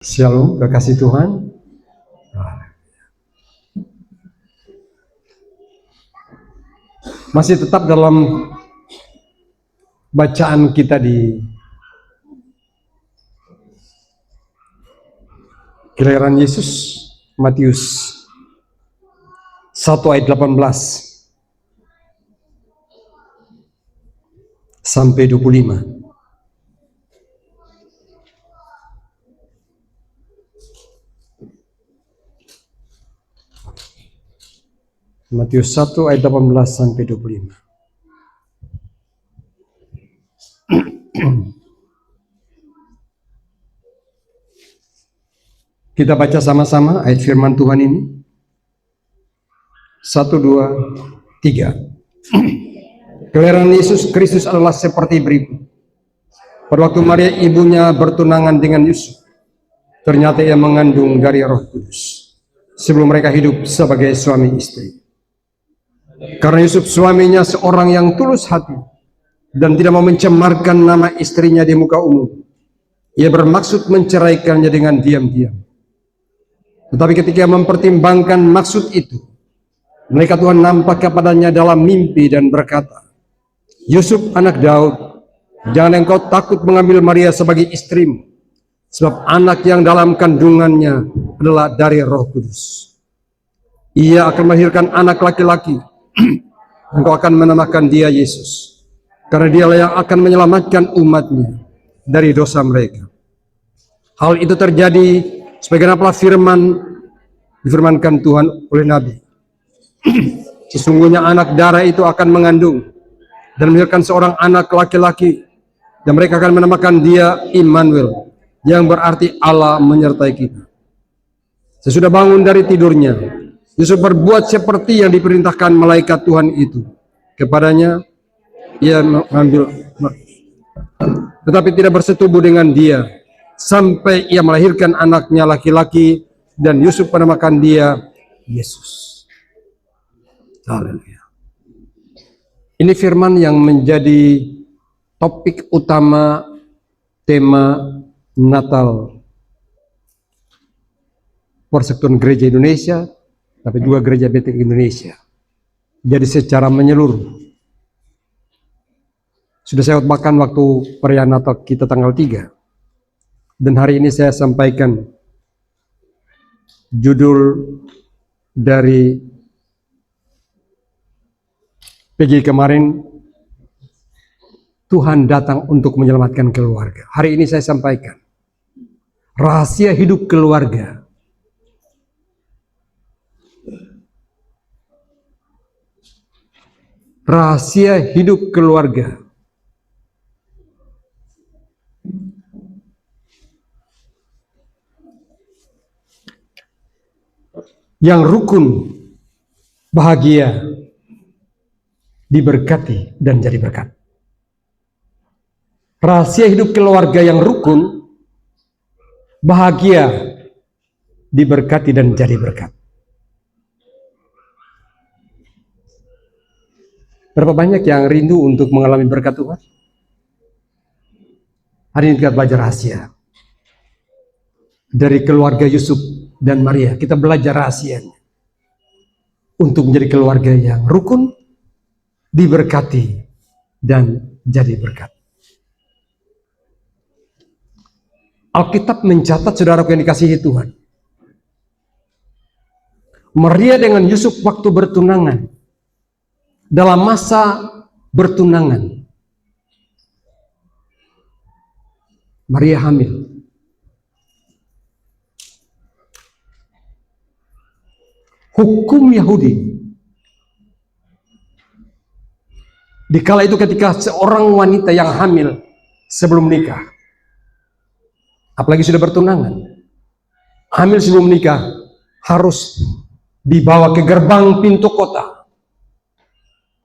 Shalom, kekasih Tuhan. Masih tetap dalam bacaan kita di kelahiran Yesus, Matius 1 ayat 18 sampai 25. Matius 1 ayat 18 sampai 25. Kita baca sama-sama ayat firman Tuhan ini. 1, 2, 3. Kelahiran Yesus Kristus adalah seperti berikut. Pada waktu Maria ibunya bertunangan dengan Yusuf, ternyata ia mengandung dari Roh Kudus sebelum mereka hidup sebagai suami istri. Karena Yusuf suaminya seorang yang tulus hati dan tidak mau mencemarkan nama istrinya di muka umum, ia bermaksud menceraikannya dengan diam-diam. Tetapi ketika mempertimbangkan maksud itu, malaikat Tuhan nampak kepadanya dalam mimpi dan berkata, "Yusuf anak Daud, jangan engkau takut mengambil Maria sebagai istrimu, sebab anak yang dalam kandungannya adalah dari Roh Kudus. Ia akan melahirkan anak laki-laki. Engkau akan menamakan dia Yesus, karena dialah yang akan menyelamatkan umatnya dari dosa mereka." Hal itu terjadi sebagaimana difirmankan Tuhan oleh Nabi. Sesungguhnya anak darah itu akan mengandung dan melahirkan seorang anak laki-laki, dan mereka akan menamakan dia Immanuel, yang berarti Allah menyertai kita. Sesudah bangun dari tidurnya, Yusuf berbuat seperti yang diperintahkan malaikat Tuhan itu kepadanya. Ia mengambil, tetapi tidak bersetubuh dengan dia sampai ia melahirkan anaknya laki-laki, dan Yusuf menamakan dia Yesus. Haleluya. Ini firman yang menjadi topik utama tema Natal Persekutuan Gereja Indonesia, tapi juga Gereja Betel Indonesia. Jadi secara menyeluruh. Sudah saya khotbahkan waktu perayaan Natal kita tanggal 3. Dan hari ini saya sampaikan judul dari PG kemarin, Tuhan datang untuk menyelamatkan keluarga. Hari ini saya sampaikan rahasia hidup keluarga. Rahasia hidup keluarga. Yang rukun, bahagia, diberkati, dan jadi berkat. Rahasia hidup keluarga yang rukun, bahagia, diberkati, dan jadi berkat. Berapa banyak yang rindu untuk mengalami berkat Tuhan? Hari ini kita belajar rahasia dari keluarga Yusuf dan Maria. Kita belajar rahasianya untuk menjadi keluarga yang rukun, diberkati, dan jadi berkat. Alkitab mencatat, saudaraku yang dikasihi Tuhan, Maria dengan Yusuf waktu bertunangan, dalam masa bertunangan, Maria hamil. Hukum Yahudi dikala itu ketika seorang wanita yang hamil sebelum nikah, apalagi sudah bertunangan, hamil sebelum nikah, harus dibawa ke gerbang pintu kota,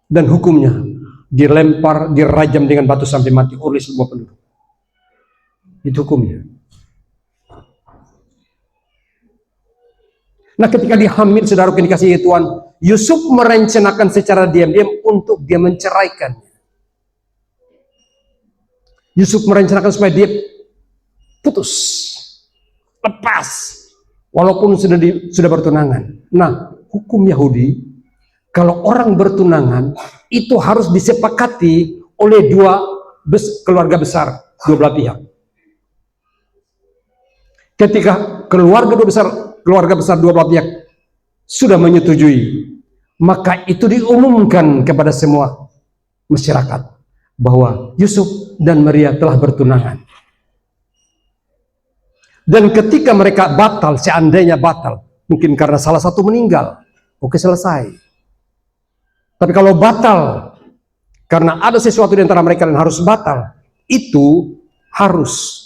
dan hukumnya dilempar, dirajam dengan batu sampai mati oleh semua penduduk. Itu hukumnya. Nah, ketika dia hamil, saudara yang dikasihi Tuhan, Yusuf merencanakan secara diam-diam untuk dia menceraikannya. Yusuf merencanakan supaya dia putus. lepas, walaupun sudah bertunangan. Nah, hukum Yahudi, kalau orang bertunangan itu harus disepakati oleh keluarga besar, dua belah pihak. Ketika keluarga besar dua belah pihak sudah menyetujui, maka itu diumumkan kepada semua masyarakat bahwa Yusuf dan Maria telah bertunangan. Dan ketika mereka batal, seandainya batal, mungkin karena salah satu meninggal, oke, selesai. Tapi kalau batal karena ada sesuatu di antara mereka yang harus batal, itu harus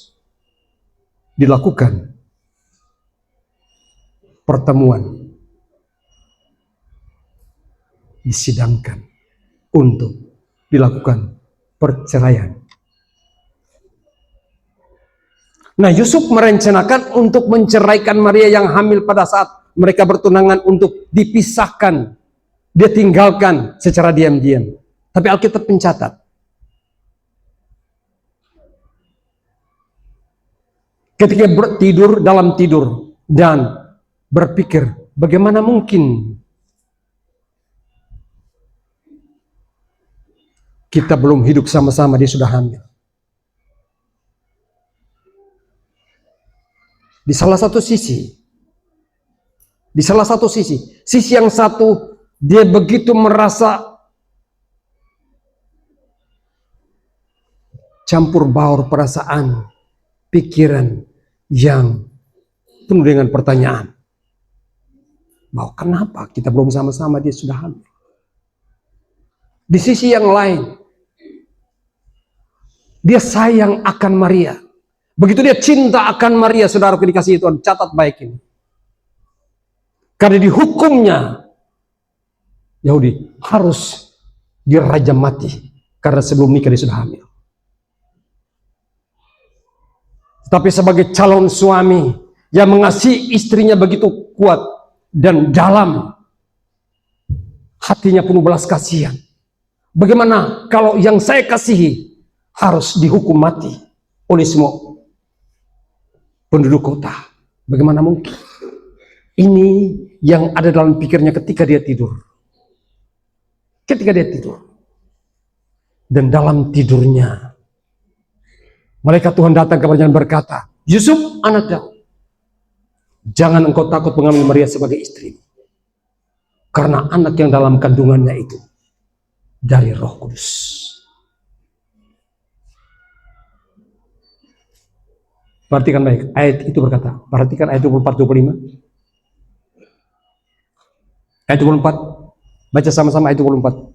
dilakukan pertemuan, disidangkan untuk dilakukan perceraian. Nah, Yusuf merencanakan untuk menceraikan Maria yang hamil pada saat mereka bertunangan, untuk dipisahkan, dia tinggalkan secara diam-diam. Tapi Alkitab mencatat, ketika tidur dalam tidur dan berpikir, bagaimana mungkin kita belum hidup sama-sama, dia sudah hamil. Di salah satu sisi, sisi yang satu, dia begitu merasa campur baur perasaan, pikiran yang penuh dengan pertanyaan. Bahwa kenapa kita belum sama-sama, dia sudah hamil. Di sisi yang lain, dia sayang akan Maria. Begitu dia cinta akan Maria, saudara dikasih Tuhan, catat baik ini. Karena dihukumnya Yahudi harus dirajam mati karena sebelum nikah dia sudah hamil. Tapi sebagai calon suami yang mengasihi istrinya begitu kuat dan dalam, hatinya penuh belas kasihan. Bagaimana kalau yang saya kasihi harus dihukum mati oleh semua penduduk kota? Bagaimana mungkin? Ini yang ada dalam pikirnya ketika dia tidur. Dan dalam tidurnya, malaikat Tuhan datang kepadanya dan berkata, Yusuf, anak Daud, jangan engkau takut mengambil Maria sebagai istri, karena anak yang dalam kandungannya itu dari Roh Kudus. Perhatikan baik, ayat itu berkata, perhatikan ayat 24-25. Ayat 24, baca sama-sama ayat 24.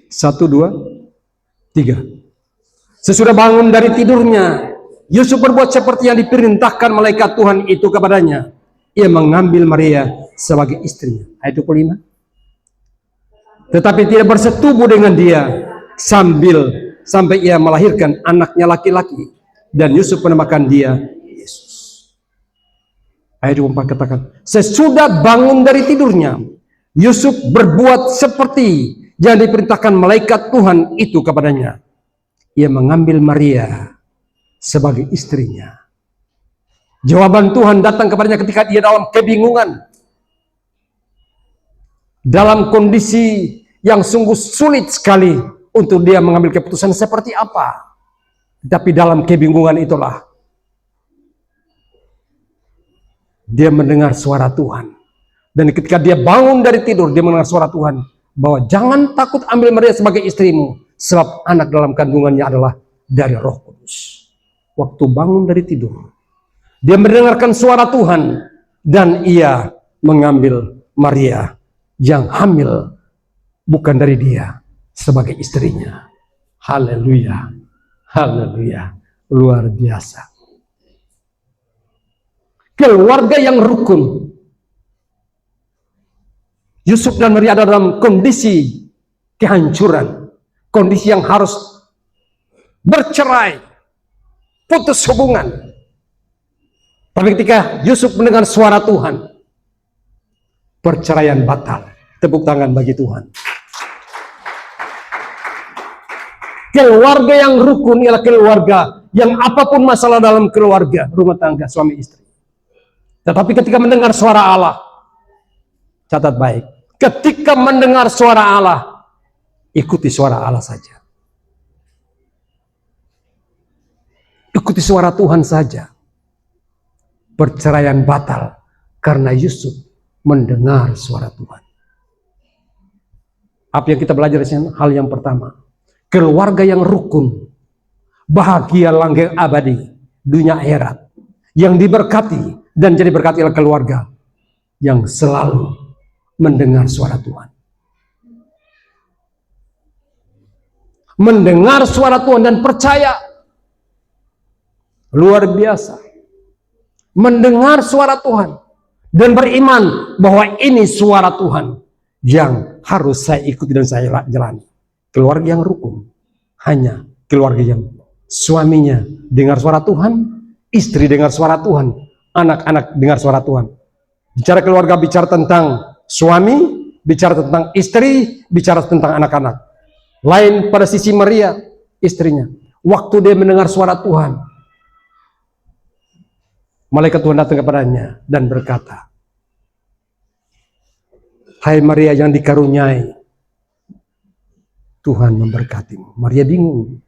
1, 2, 3. Sesudah bangun dari tidurnya, Yusuf berbuat seperti yang diperintahkan malaikat Tuhan itu kepadanya. Ia mengambil Maria sebagai istrinya. Ayat 25. Tetapi tidak bersetubuh dengan dia sampai ia melahirkan anaknya laki-laki, dan Yusuf menamakan dia Yesus. Ayat 24 katakan, sesudah bangun dari tidurnya, Yusuf berbuat seperti yang diperintahkan malaikat Tuhan itu kepadanya. Ia mengambil Maria sebagai istrinya. Jawaban Tuhan datang kepadanya ketika dia dalam kebingungan, dalam kondisi yang sungguh sulit sekali untuk dia mengambil keputusan seperti apa. Tapi dalam kebingungan itulah dia mendengar suara Tuhan. Dan ketika dia bangun dari tidur, dia mendengar suara Tuhan bahwa jangan takut ambil Maria sebagai istrimu, sebab anak dalam kandungannya adalah dari Roh Kudus. Waktu bangun dari tidur, dia mendengarkan suara Tuhan dan ia mengambil Maria yang hamil bukan dari dia sebagai istrinya. Haleluya, haleluya, luar biasa. Keluarga yang rukun. Yusuf dan Maria ada dalam kondisi kehancuran, kondisi yang harus bercerai, putus hubungan. Tapi ketika Yusuf mendengar suara Tuhan, perceraian batal. Tepuk tangan bagi Tuhan. Keluarga yang rukun ialah keluarga yang apapun masalah dalam keluarga, rumah tangga, suami istri. Tetapi ketika mendengar suara Allah, catat baik, ketika mendengar suara Allah, ikuti suara Allah saja. Ikuti suara Tuhan saja. Perceraian batal karena Yusuf mendengar suara Tuhan. Apa yang kita belajar di sini? Hal yang pertama, keluarga yang rukun, bahagia langgeng abadi, dunia akhirat, yang diberkati dan jadi berkati oleh keluarga yang selalu mendengar suara Tuhan. Mendengar suara Tuhan dan percaya. Luar biasa. Mendengar suara Tuhan dan beriman bahwa ini suara Tuhan yang harus saya ikuti dan saya jalani. Keluarga yang rukun hanya keluarga yang suaminya dengar suara Tuhan, istri dengar suara Tuhan, anak-anak dengar suara Tuhan. Bicara keluarga, bicara tentang suami, bicara tentang istri, bicara tentang anak-anak. Lain pada sisi Maria, istrinya. Waktu dia mendengar suara Tuhan, malaikat Tuhan datang kepadanya dan berkata, "Hai Maria yang dikaruniai, Tuhan memberkatimu." Maria bingung.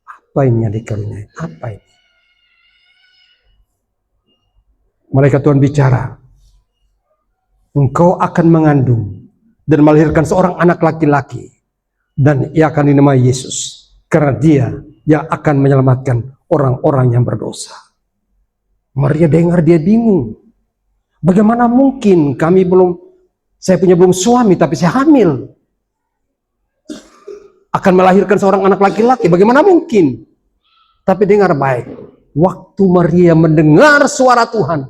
Apa ini yang dikaruniai? Apa ini? Malaikat Tuhan bicara, "Engkau akan mengandung dan melahirkan seorang anak laki-laki, dan ia akan dinamai Yesus, karena dia yang akan menyelamatkan orang-orang yang berdosa." Maria dengar, dia bingung. Bagaimana mungkin saya punya belum suami tapi saya hamil? Akan melahirkan seorang anak laki-laki, bagaimana mungkin? Tapi dengar baik, waktu Maria mendengar suara Tuhan,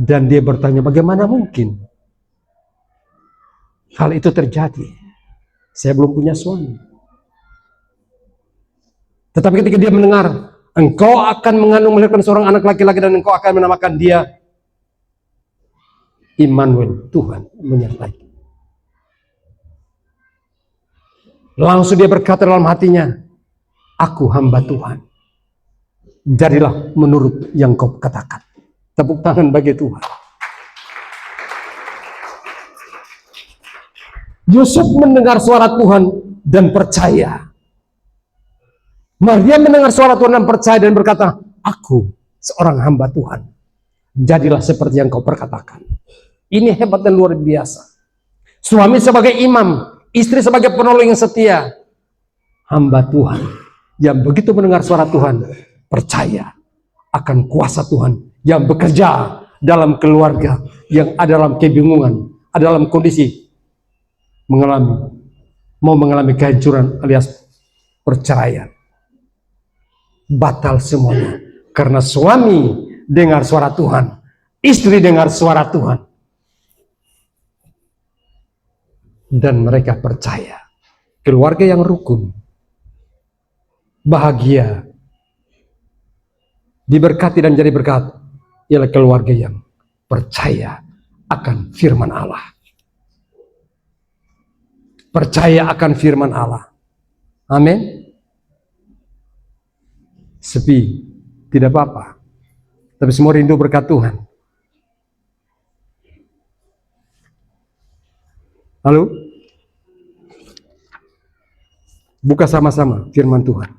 dan dia bertanya, bagaimana mungkin hal itu terjadi? Saya belum punya suami. Tetapi ketika dia mendengar, engkau akan mengandung melahirkan seorang anak laki-laki dan engkau akan menamakan dia Immanuel, Tuhan menyertai. Langsung dia berkata dalam hatinya, aku hamba Tuhan, jadilah menurut yang kau katakan. Tepuk tangan bagi Tuhan. Yusuf mendengar suara Tuhan dan percaya. Maria mendengar suara Tuhan dan percaya dan berkata, aku seorang hamba Tuhan, jadilah seperti yang kau perkatakan. Ini hebat dan luar biasa. Suami sebagai imam, istri sebagai penolong yang setia, hamba Tuhan yang begitu mendengar suara Tuhan, percaya akan kuasa Tuhan yang bekerja dalam keluarga yang ada dalam kebingungan, ada dalam kondisi mau mengalami kehancuran alias perceraian. Batal semuanya karena suami dengar suara Tuhan, istri dengar suara Tuhan, dan mereka percaya. Keluarga yang rukun, bahagia, diberkati dan jadi berkat ialah keluarga yang percaya akan firman Allah. Percaya akan firman Allah. Amin. Sepi, tidak apa-apa. Tapi semua rindu berkat Tuhan. Halo? Buka sama-sama firman Tuhan.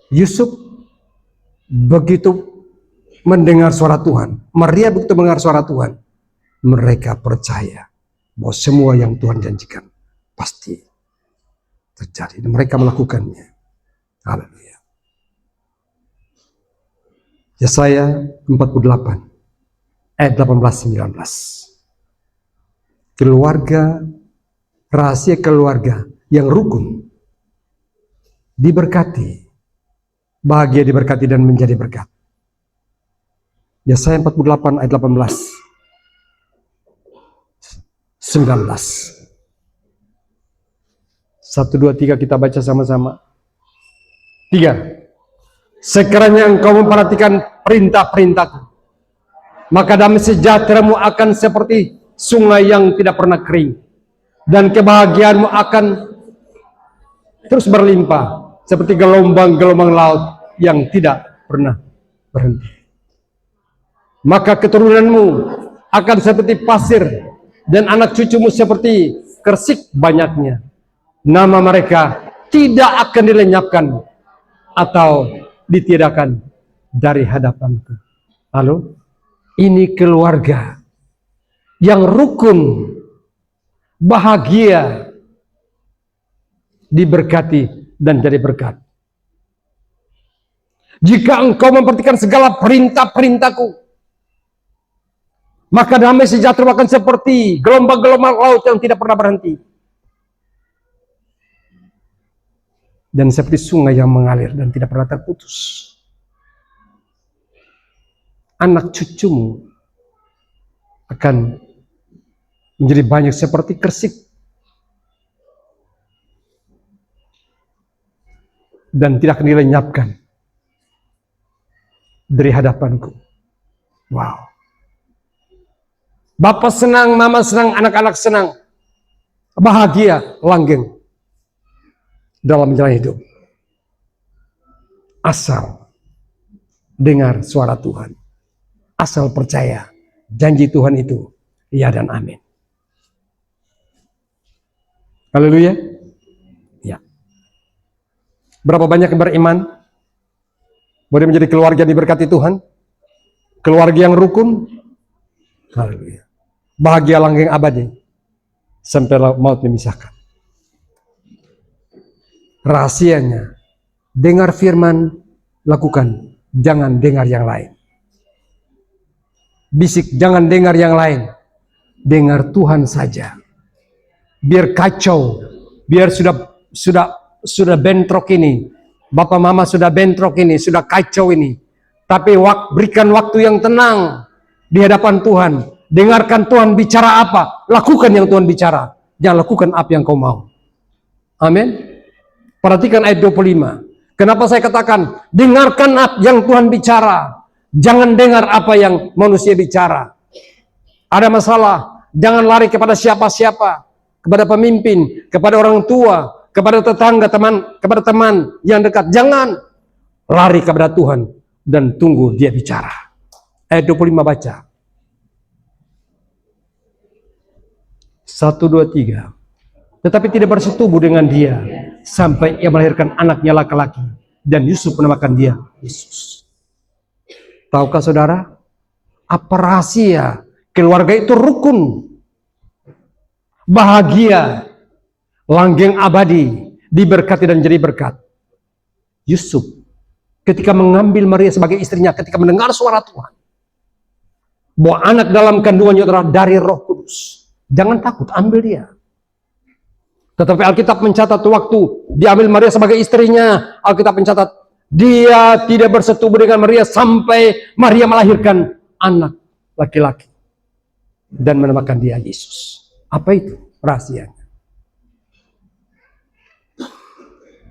Yusuf begitu mendengar suara Tuhan, Maria begitu mendengar suara Tuhan, mereka percaya bahwa semua yang Tuhan janjikan pasti terjadi dan mereka melakukannya. Haleluya. Yesaya 48 ayat 18-19. Keluarga, rahasia keluarga yang rukun, diberkati, bahagia diberkati dan menjadi berkat. Yesaya 48 ayat 18 19. 1, 2, 3 kita baca sama-sama. 3. Sekiranya engkau memperhatikan perintah-perintahku, maka damai sejahteramu akan seperti sungai yang tidak pernah kering, dan kebahagiaanmu akan terus berlimpah seperti gelombang-gelombang laut yang tidak pernah berhenti. Maka keturunanmu akan seperti pasir, dan anak cucumu seperti kersik banyaknya. Nama mereka tidak akan dilenyapkan atau ditiadakan dari hadapanku. Lalu, ini keluarga yang rukun, bahagia, diberkati dan jadi berkat. Jika engkau memperhatikan segala perintah-perintahku, maka damai sejahtera akan seperti gelombang-gelombang laut yang tidak pernah berhenti, dan seperti sungai yang mengalir dan tidak pernah terputus. Anak cucumu akan menjadi banyak seperti kersik, dan tidak akan dilenyapkan dari hadapanku. Wow. Bapak senang, mama senang, anak-anak senang, bahagia, langgeng dalam menjalani hidup. Asal dengar suara Tuhan, asal percaya janji Tuhan itu ya dan amin. Haleluya. Ya. Berapa banyak yang beriman boleh menjadi keluarga yang diberkati Tuhan, keluarga yang rukun. Haleluya. Bahagia langgeng abadi sampai maut memisahkan. Rahasianya, dengar firman, lakukan, jangan dengar yang lain. Bisik, jangan dengar yang lain, dengar Tuhan saja. Biar kacau, biar sudah bentrok ini, bapak mama sudah bentrok ini, sudah kacau ini, tapi berikan waktu yang tenang di hadapan Tuhan. Dengarkan Tuhan bicara apa, lakukan yang Tuhan bicara, jangan lakukan apa yang kau mau. Amin. Perhatikan ayat 25. Kenapa saya katakan dengarkan apa yang Tuhan bicara, jangan dengar apa yang manusia bicara. Ada masalah, jangan lari kepada siapa-siapa, kepada pemimpin, kepada orang tua, kepada tetangga, kepada teman yang dekat. Jangan lari kepada Tuhan dan tunggu dia bicara. Ayat 25 baca. 1, 2, 3. Tetapi tidak bersetubuh dengan dia sampai ia melahirkan anaknya laki-laki, dan Yusuf menamakan dia Yesus. Tahukah saudara, apa rahasia keluarga itu rukun, bahagia, langgeng abadi, diberkati dan jadi berkat? Yusuf ketika mengambil Maria sebagai istrinya, ketika mendengar suara Tuhan bahwa anak dalam kandungannya adalah dari Roh Kudus, jangan takut, ambil dia. Tetapi Alkitab mencatat waktu diambil Maria sebagai istrinya, Alkitab mencatat dia tidak bersetubuh dengan Maria sampai Maria melahirkan anak laki-laki dan menamakan dia Yesus. Apa itu rahasianya?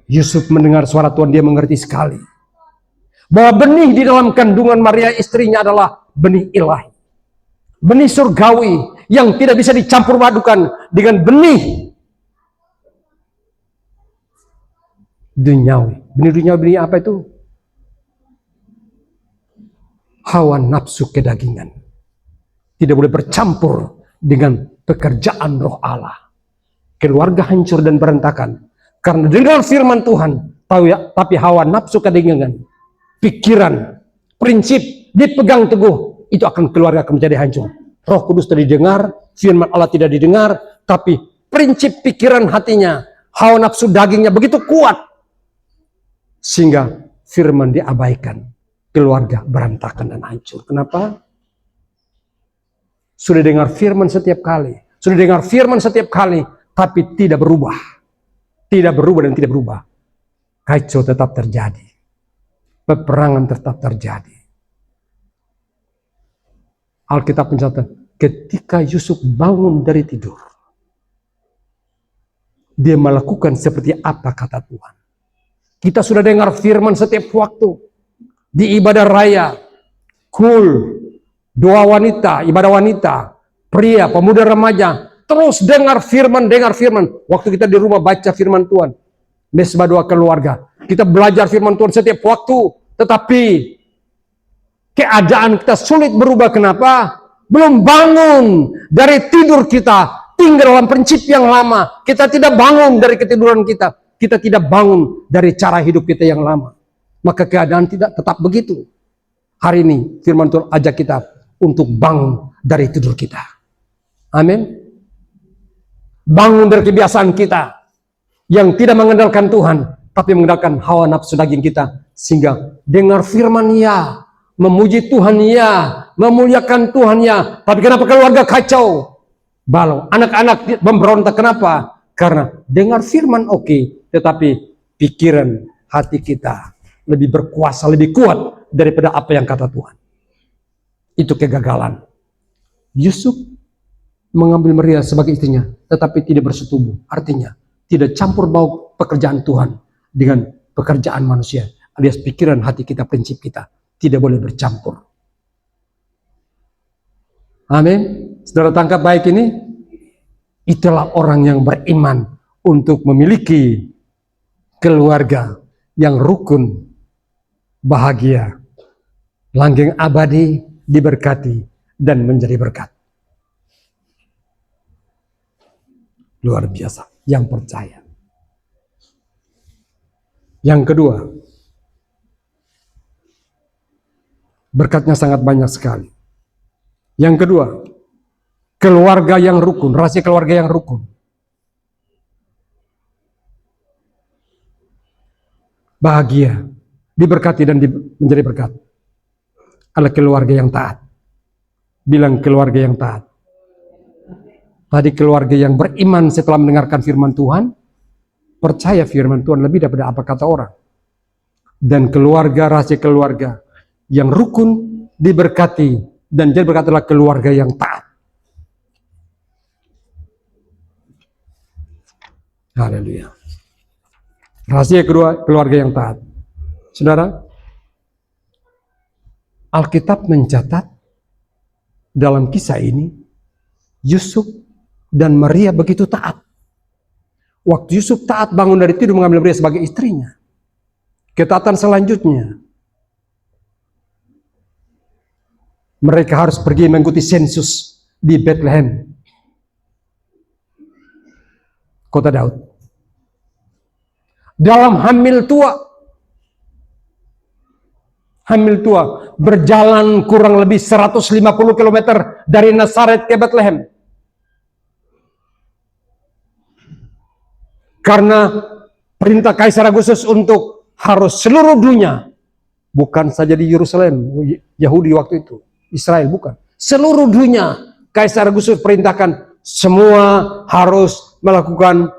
Yusuf mendengar suara Tuhan, dia mengerti sekali bahwa benih di dalam kandungan Maria istrinya adalah benih ilahi, benih surgawi yang tidak bisa dicampur padukan dengan benih duniawi. Benih duniawi, benih apa itu? Hawa nafsu kedagingan. Tidak boleh bercampur dengan pekerjaan Roh Allah. Keluarga hancur dan berantakan karena dengar firman Tuhan, tapi hawa nafsu kedagingan, pikiran, prinsip dipegang teguh, itu akan keluarga akan menjadi hancur. Roh Kudus tidak didengar, firman Allah tidak didengar, tapi prinsip pikiran hatinya, hawa nafsu dagingnya begitu kuat sehingga firman diabaikan, keluarga berantakan dan hancur. Kenapa? Sudah dengar firman setiap kali, tapi tidak berubah, dan tidak berubah. Kacau tetap terjadi, peperangan tetap terjadi. Alkitab mencatat ketika Yusuf bangun dari tidur, dia melakukan seperti apa kata Tuhan. Kita sudah dengar firman setiap waktu, di ibadah raya, cool, doa wanita, ibadah wanita, pria, pemuda remaja, terus dengar firman. Waktu kita di rumah baca firman Tuhan, mesbah doa keluarga, kita belajar firman Tuhan setiap waktu, tetapi keadaan kita sulit berubah. Kenapa? Belum bangun dari tidur kita, tinggal dalam prinsip yang lama. Kita tidak bangun dari ketiduran kita. Kita tidak bangun dari cara hidup kita yang lama. Maka keadaan tidak tetap begitu. Hari ini firman Tuhan ajak kita untuk bangun dari tidur kita. Amin. Bangun dari kebiasaan kita yang tidak mengandalkan Tuhan, tapi mengandalkan hawa nafsu daging kita. Sehingga dengar firman ya, memuji Tuhan ya, memuliakan Tuhan ya, tapi kenapa keluarga kacau? Balau, anak-anak memberontak. Kenapa? Karena dengar firman oke, tetapi pikiran hati kita lebih berkuasa, lebih kuat daripada apa yang kata Tuhan. Itu kegagalan. Yusuf mengambil Maria sebagai istrinya, tetapi tidak bersetubuh. Artinya, tidak campur baur pekerjaan Tuhan dengan pekerjaan manusia. Alias pikiran hati kita, prinsip kita. Tidak boleh bercampur. Amin. Saudara tangkap baik ini? Itulah orang yang beriman untuk memiliki keluarga yang rukun, bahagia, langgeng abadi, diberkati, dan menjadi berkat. Luar biasa, yang percaya. Yang kedua, berkatnya sangat banyak sekali. Yang kedua, keluarga yang rukun, rahasia keluarga yang rukun. Bahagia, diberkati dan menjadi berkat. Adalah keluarga yang taat. Bilang keluarga yang taat. Tadi keluarga yang beriman setelah mendengarkan firman Tuhan, percaya firman Tuhan lebih daripada apa kata orang. Dan keluarga, rahasia keluarga yang rukun, diberkati, dan jadi berkat adalah keluarga yang taat. Haleluya. Rahasia kedua, keluarga yang taat. Saudara, Alkitab mencatat dalam kisah ini, Yusuf dan Maria begitu taat. Waktu Yusuf taat bangun dari tidur mengambil Maria sebagai istrinya. Ketaatan selanjutnya, mereka harus pergi mengikuti sensus di Bethlehem, kota Daud. Dalam hamil tua berjalan kurang lebih 150 km dari Nazaret ke Bethlehem. Karena perintah Kaisar Agustus untuk harus seluruh dunia, bukan saja di Yerusalem, Yahudi waktu itu, Israel, bukan. Seluruh dunia, Kaisar Agustus perintahkan semua harus melakukan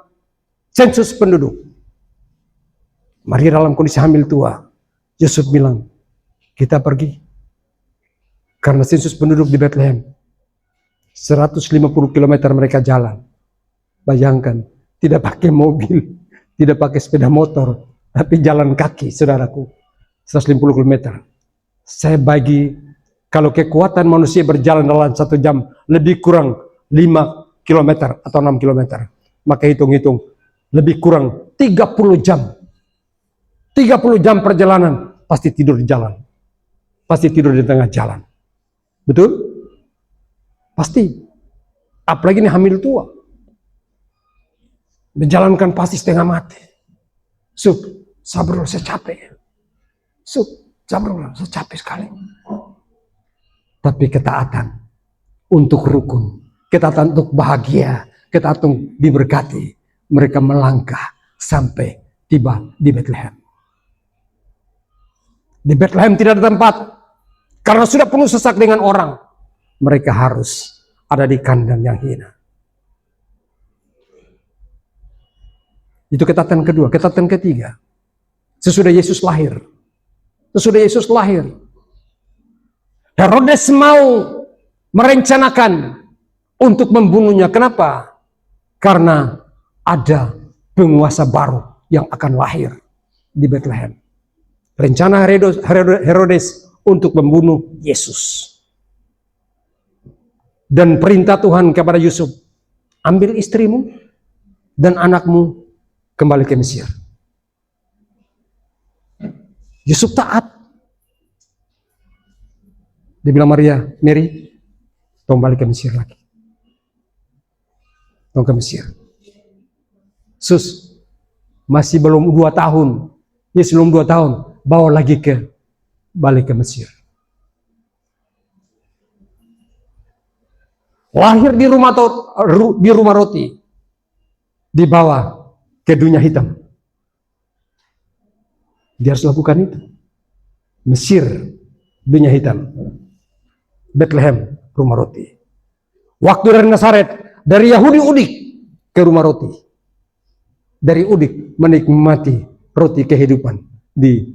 sensus penduduk. Maria dalam kondisi hamil tua, Yusuf bilang, kita pergi. Karena sensus penduduk di Bethlehem, 150 km mereka jalan. Bayangkan, tidak pakai mobil, tidak pakai sepeda motor, tapi jalan kaki, saudaraku. 150 km. Saya bagi, kalau kekuatan manusia berjalan dalam 1 jam, lebih kurang 5 km atau 6 km. Maka hitung-hitung, lebih kurang 30 jam. 30 jam perjalanan, pasti tidur di jalan. Pasti tidur di tengah jalan. Betul? Pasti. Apalagi ini hamil tua. Menjalankan pasti setengah mati. Sabar, saya capek. Sabar, saya capek sekali. Tapi ketaatan untuk rukun, ketaatan untuk bahagia, ketaatan untuk diberkati. Mereka melangkah sampai tiba di Bethlehem. Di Bethlehem tidak ada tempat, karena sudah penuh sesak dengan orang. Mereka harus ada di kandang yang hina. Itu ketaatan kedua. Ketaatan ketiga, sesudah Yesus lahir. Herodes mau merencanakan untuk membunuhnya. Kenapa? Karena ada penguasa baru yang akan lahir di Bethlehem. rencana Herodes untuk membunuh Yesus. Dan perintah Tuhan kepada Yusuf, ambil istrimu dan anakmu kembali ke Mesir. Yusuf taat. Dia bilang, Mary, tolong balik ke Mesir lagi. Tolong ke Mesir. Sus, masih belum 2 tahun. Ya, belum 2 tahun. Bawa lagi balik ke Mesir. Lahir di rumah roti. Dibawa ke dunia hitam. Dia harus lakukan itu. Mesir, dunia hitam. Bethlehem, rumah roti. Waktu dari Nazaret, dari Yahudi udik ke rumah roti. Dari udik menikmati roti kehidupan di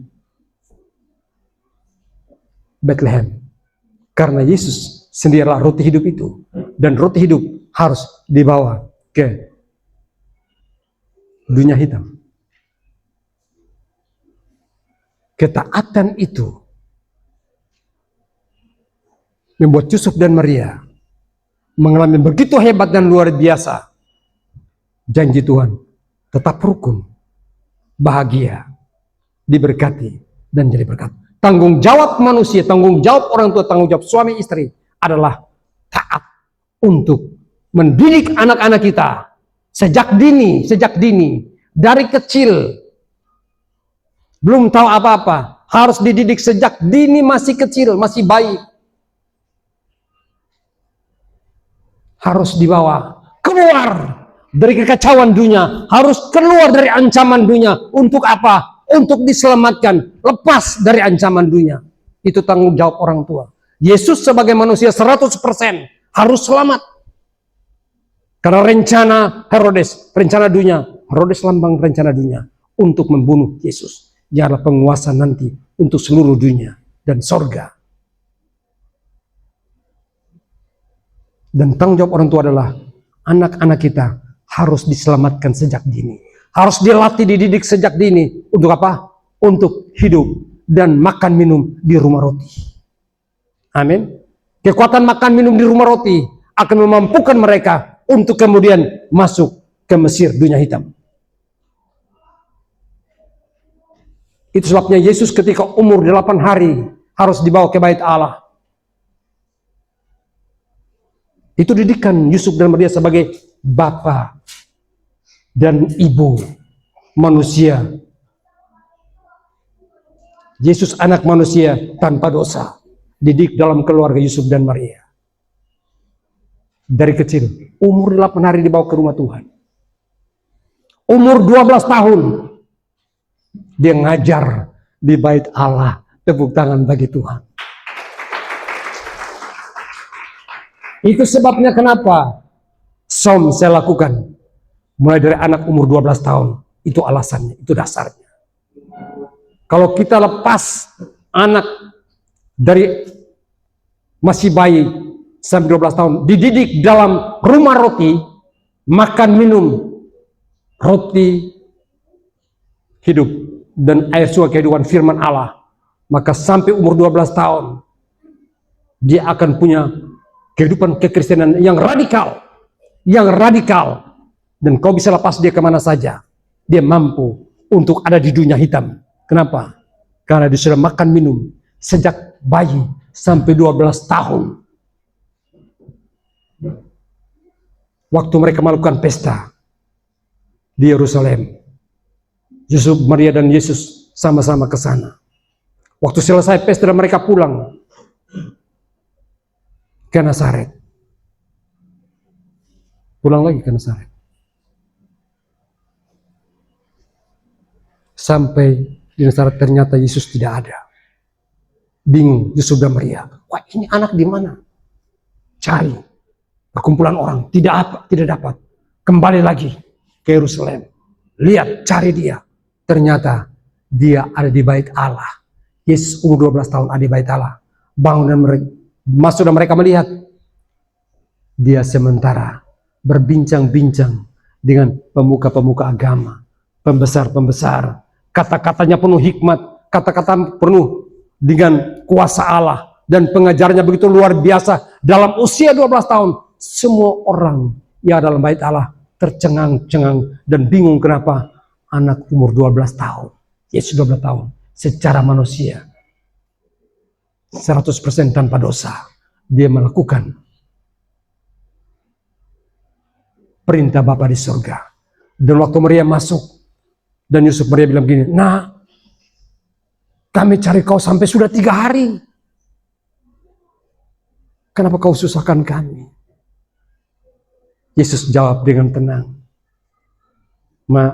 Bethlehem. Karena Yesus sendirilah roti hidup itu. Dan roti hidup harus dibawa ke dunia hitam. Ketaatan itu membuat Yusuf dan Maria mengalami begitu hebat dan luar biasa janji Tuhan, tetap rukun, bahagia, diberkati, dan jadi berkat. Tanggung jawab manusia, tanggung jawab orang tua, tanggung jawab suami istri adalah taat untuk mendidik anak-anak kita sejak dini, dari kecil, belum tahu apa-apa, harus dididik sejak dini, masih kecil, masih bayi. Harus dibawa keluar dari kekacauan dunia, harus keluar dari ancaman dunia. Untuk apa? Untuk diselamatkan, lepas dari ancaman dunia. Itu tanggung jawab orang tua. Yesus sebagai manusia 100% harus selamat. Karena rencana Herodes, rencana dunia, Herodes lambang rencana dunia untuk membunuh Yesus. Dia adalah penguasa nanti untuk seluruh dunia dan sorga. Dan tanggung jawab orang tua adalah anak-anak kita harus diselamatkan sejak dini. Harus dilatih, dididik sejak dini. Untuk apa? Untuk hidup dan makan minum di rumah roti. Amin. Kekuatan makan minum di rumah roti akan memampukan mereka untuk kemudian masuk ke Mesir, dunia hitam. Itu sebabnya Yesus ketika umur 8 hari harus dibawa ke bait Allah. Itu didikan Yusuf dan Maria sebagai bapa dan ibu manusia. Yesus anak manusia tanpa dosa, didik dalam keluarga Yusuf dan Maria. Dari kecil, umur 8 hari dibawa ke rumah Tuhan. Umur 12 tahun, dia ngajar di bait Allah. Tepuk tangan bagi Tuhan. Itu sebabnya kenapa som saya lakukan mulai dari anak umur 12 tahun. Itu alasannya, itu dasarnya. Kalau kita lepas anak dari masih bayi sampai 12 tahun, dididik dalam rumah roti, makan minum roti hidup dan air suara kehidupan firman Allah, maka sampai umur 12 tahun dia akan punya kehidupan kekristenan yang radikal, dan kau bisa lepas dia kemana saja. Dia mampu untuk ada di dunia hitam. Kenapa? Karena dia sudah makan minum sejak bayi sampai 12 tahun. Waktu mereka melakukan pesta di Yerusalem, Yusuf, Maria, dan Yesus sama-sama ke sana. Waktu selesai pesta dan mereka pulang ke Nazaret. Pulang lagi ke Nazaret. Sampai di Nazaret ternyata Yesus tidak ada. Bingung Yusuf dan Maria. Wah, ini anak di mana? Cari. Perkumpulan orang. Tidak dapat. Kembali lagi ke Yerusalem. Lihat, cari dia. Ternyata dia ada di bait Allah. Yesus umur 12 tahun ada di bait Allah. Bangun dan masuk dan mereka melihat dia sementara berbincang-bincang dengan pemuka-pemuka agama, pembesar-pembesar, kata-katanya penuh hikmat, kata-kata penuh dengan kuasa Allah. Dan pengajarannya begitu luar biasa. Dalam usia 12 tahun, semua orang yang dalam bait Allah tercengang-cengang dan bingung kenapa anak umur 12 tahun, Yesus 12 tahun, secara manusia, 100% tanpa dosa, dia melakukan perintah Bapa di surga. Dan waktu Maria masuk, dan Yusuf, Maria bilang begini, "Nah, kami cari kau sampai sudah 3 hari. Kenapa kau susahkan kami?" Yesus jawab dengan tenang, "Ma,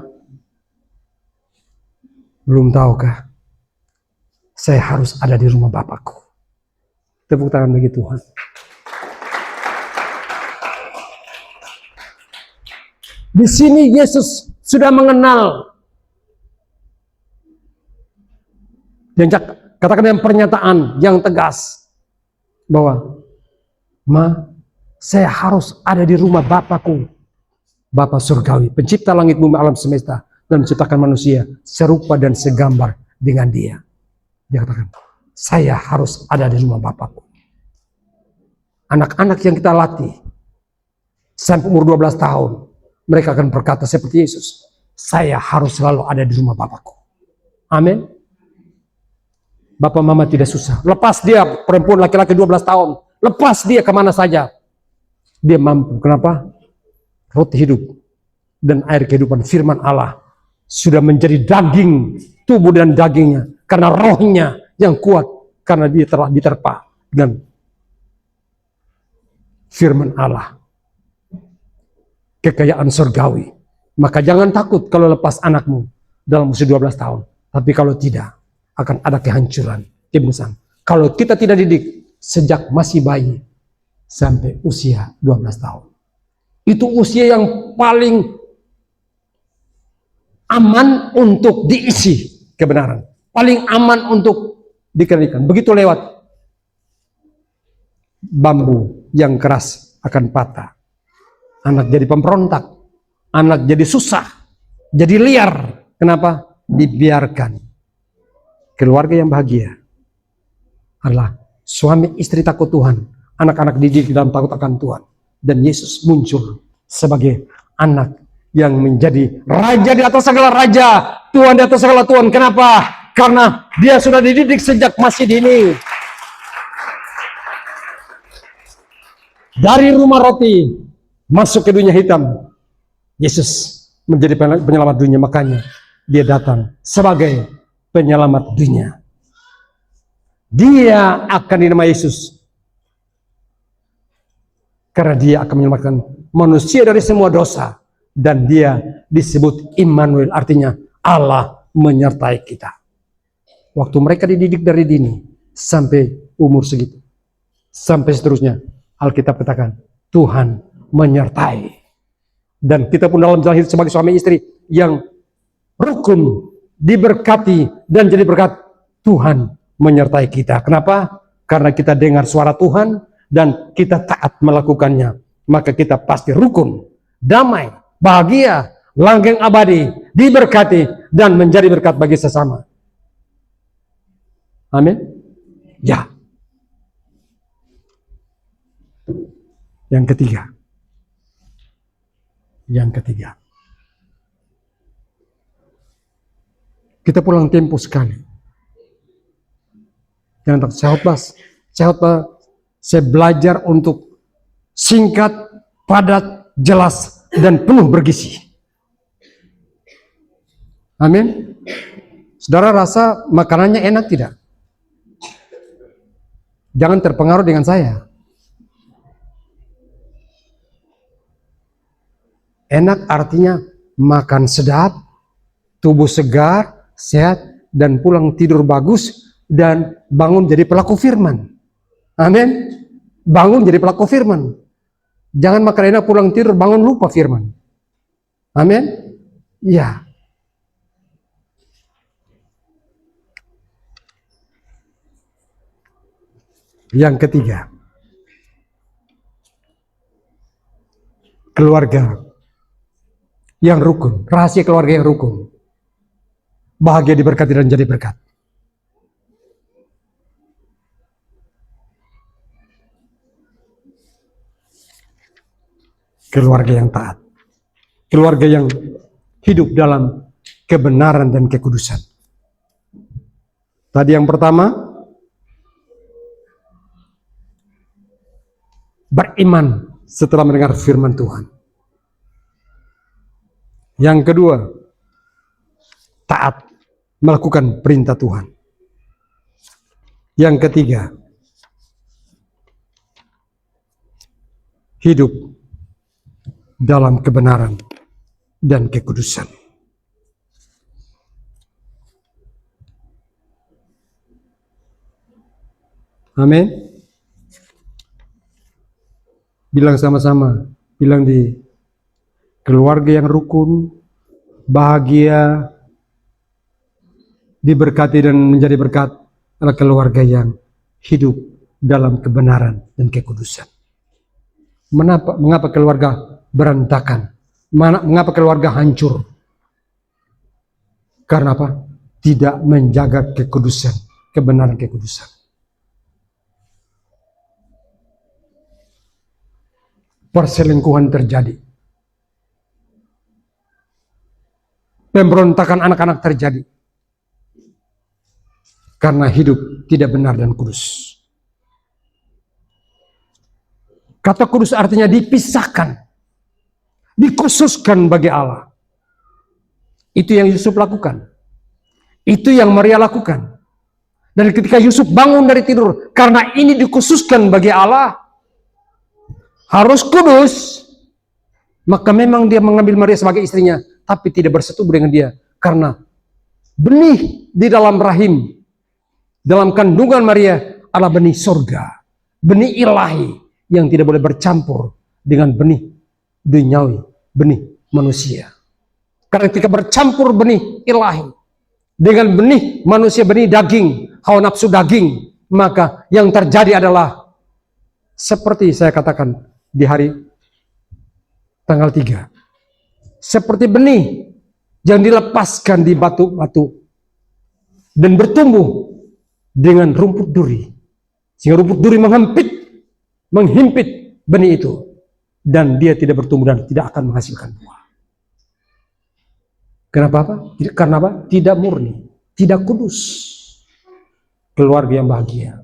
belum tahukah saya harus ada di rumah Bapakku?" Tepuk tangan bagi Tuhan. Di sini Yesus sudah mengenal. Dan katakan dengan pernyataan yang tegas bahwa, "Ma, saya harus ada di rumah Bapakku, Bapa surgawi, pencipta langit bumi alam semesta dan menciptakan manusia serupa dan segambar dengan Dia." Dia katakan, "Saya harus ada di rumah Bapakku." Anak-anak yang kita latih sampai umur 12 tahun, mereka akan berkata seperti Yesus, "Saya harus selalu ada di rumah Bapakku." Amin. Bapak mama tidak susah. Lepas dia perempuan laki-laki 12 tahun. Lepas dia kemana saja. Dia mampu. Kenapa? Roti hidup dan air kehidupan firman Allah sudah menjadi daging, tubuh dan dagingnya. Karena rohnya yang kuat. Karena dia telah diterpa dengan firman Allah. Kekayaan surgawi. Maka jangan takut kalau lepas anakmu dalam usia 12 tahun. Tapi kalau tidak, akan ada kehancuran, kebinasaan. Kalau kita tidak didik sejak masih bayi sampai usia 12 tahun. Itu usia yang paling aman untuk diisi kebenaran. Paling aman untuk dikendalikan. Begitu lewat, bambu yang keras akan patah. Anak jadi pemberontak. Anak jadi susah. Jadi liar. Kenapa? Dibiarkan. Keluarga yang bahagia adalah suami istri takut Tuhan, anak-anak dididik dalam takut akan Tuhan. Dan Yesus muncul sebagai anak yang menjadi raja di atas segala raja, Tuhan di atas segala Tuhan. Kenapa? Karena dia sudah dididik sejak masih dini. Dari rumah roti masuk ke dunia hitam, Yesus menjadi penyelamat dunia. Makanya dia datang sebagai penyelamat dunia. Dia akan dinamai Yesus karena dia akan menyelamatkan manusia dari semua dosa. Dan dia disebut Immanuel, artinya Allah menyertai kita. Waktu mereka dididik dari dini sampai umur segitu, sampai seterusnya, Alkitab katakan Tuhan menyertai. Dan kita pun dalam jalan hidup sebagai suami istri yang rukun, diberkati dan jadi berkat, Tuhan menyertai kita. Kenapa? Karena kita dengar suara Tuhan dan kita taat melakukannya. Maka kita pasti rukun, damai, bahagia, langgeng abadi, diberkati dan menjadi berkat bagi sesama. Amin. Ya. Yang ketiga. Kita pulang tempo sekali. Jangan takut, saya belajar untuk singkat, padat, jelas, dan penuh bergizi. Amin. Saudara rasa makanannya enak tidak? Jangan terpengaruh dengan saya. Enak artinya makan sedap, tubuh segar, sehat, dan pulang tidur bagus, dan bangun jadi pelaku firman. Amin. Bangun jadi pelaku firman. Jangan makan enak, pulang tidur, bangun lupa firman. Amin. Ya. Yang ketiga, keluarga yang rukun, rahasia keluarga yang rukun. Bahagia, diberkati dan jadi berkat. keluarga yang taat. Keluarga yang hidup dalam kebenaran dan kekudusan. Tadi yang pertama, beriman setelah mendengar firman Tuhan. Yang kedua, taat melakukan perintah Tuhan. Yang ketiga, hidup dalam kebenaran dan kekudusan. Amin. Bilang sama-sama, bilang di keluarga yang rukun, bahagia, diberkati dan menjadi berkat adalah keluarga yang hidup dalam kebenaran dan kekudusan. Mengapa keluarga berantakan? Mengapa keluarga hancur? Karena apa? Tidak menjaga kekudusan, kebenaran kekudusan. Perselingkuhan terjadi. Pemberontakan anak-anak terjadi. Karena hidup tidak benar dan kudus. Kata kudus artinya dipisahkan. Dikhususkan bagi Allah. Itu yang Yusuf lakukan. Itu yang Maria lakukan. Dan ketika Yusuf bangun dari tidur, karena ini dikhususkan bagi Allah, harus kudus, maka memang dia mengambil Maria sebagai istrinya, tapi tidak bersetubuh dengan dia, karena benih di dalam rahim, dalam kandungan Maria adalah benih surga, benih ilahi yang tidak boleh bercampur dengan benih duniawi, benih manusia. Karena ketika bercampur benih ilahi dengan benih manusia, benih daging, hawa nafsu daging, maka yang terjadi adalah seperti saya katakan di hari tanggal 3. Seperti benih yang dilepaskan di batu-batu dan bertumbuh dengan rumput duri. Sehingga rumput duri menghimpit benih itu. Dan dia tidak bertumbuh dan tidak akan menghasilkan buah. Kenapa apa? Karena apa? Tidak murni, tidak kudus. Keluarga yang bahagia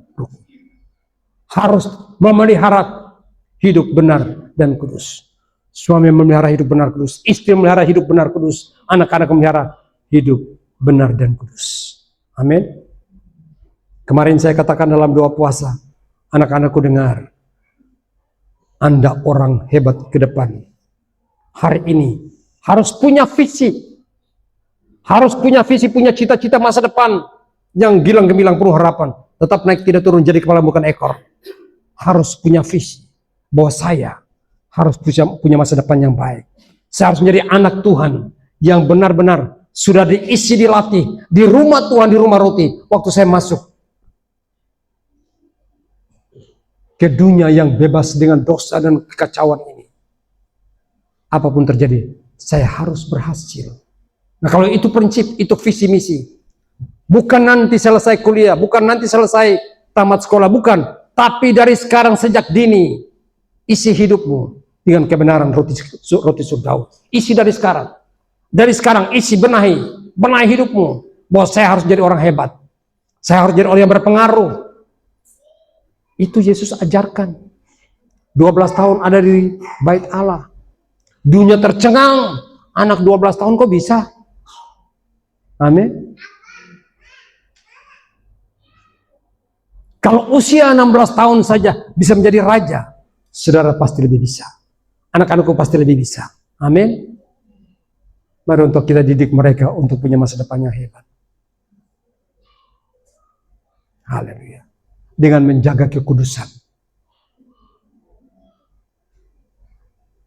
harus memelihara hidup benar dan kudus. Suami memelihara hidup benar kudus, istri memelihara hidup benar kudus, anak-anak memelihara hidup benar dan kudus. Amin. Kemarin saya katakan dalam doa puasa, anak-anakku dengar, Anda orang hebat ke depan. Hari ini harus punya visi. Harus punya visi, punya cita-cita masa depan yang gilang gemilang penuh harapan. Tetap naik tidak turun, jadi kepala bukan ekor. Harus punya visi bahwa saya harus punya masa depan yang baik. Saya harus menjadi anak Tuhan yang benar-benar sudah diisi, dilatih di rumah Tuhan, di rumah roti. Waktu saya masuk ke dunia yang bebas dengan dosa dan kekacauan ini, apapun terjadi, saya harus berhasil. Nah, kalau itu prinsip, itu visi misi. Bukan nanti selesai kuliah, bukan nanti selesai tamat sekolah, bukan. Tapi dari sekarang sejak dini, isi hidupmu dengan kebenaran roti surgawi. Isi dari sekarang. Dari sekarang isi, benahi hidupmu. Bahwa saya harus jadi orang hebat. Saya harus jadi orang yang berpengaruh. Itu Yesus ajarkan. 12 tahun ada di bait Allah. Dunia tercengang. Anak 12 tahun kok bisa? Amin. Kalau usia 16 tahun saja bisa menjadi raja, saudara pasti lebih bisa. Anak-anakku pasti lebih bisa. Amin. Mari untuk kita didik mereka untuk punya masa depan yang hebat. Haleluya. Dengan menjaga kekudusan.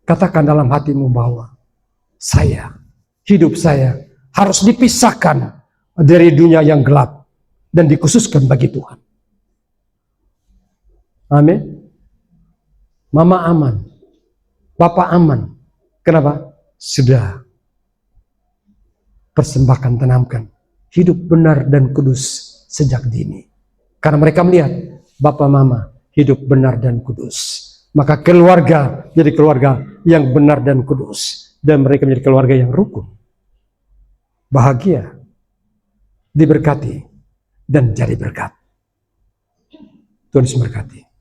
Katakan dalam hatimu bahwa hidup saya harus dipisahkan dari dunia yang gelap dan dikhususkan bagi Tuhan. Amin. Mama aman, Papa aman. Kenapa? Sudah persembahkan, tanamkan hidup benar dan kudus sejak dini. Karena mereka melihat Bapak Mama hidup benar dan kudus. Maka keluarga jadi keluarga yang benar dan kudus. Dan mereka menjadi keluarga yang rukun. Bahagia, diberkati, dan jadi berkat. Tuhan Yesus memberkati.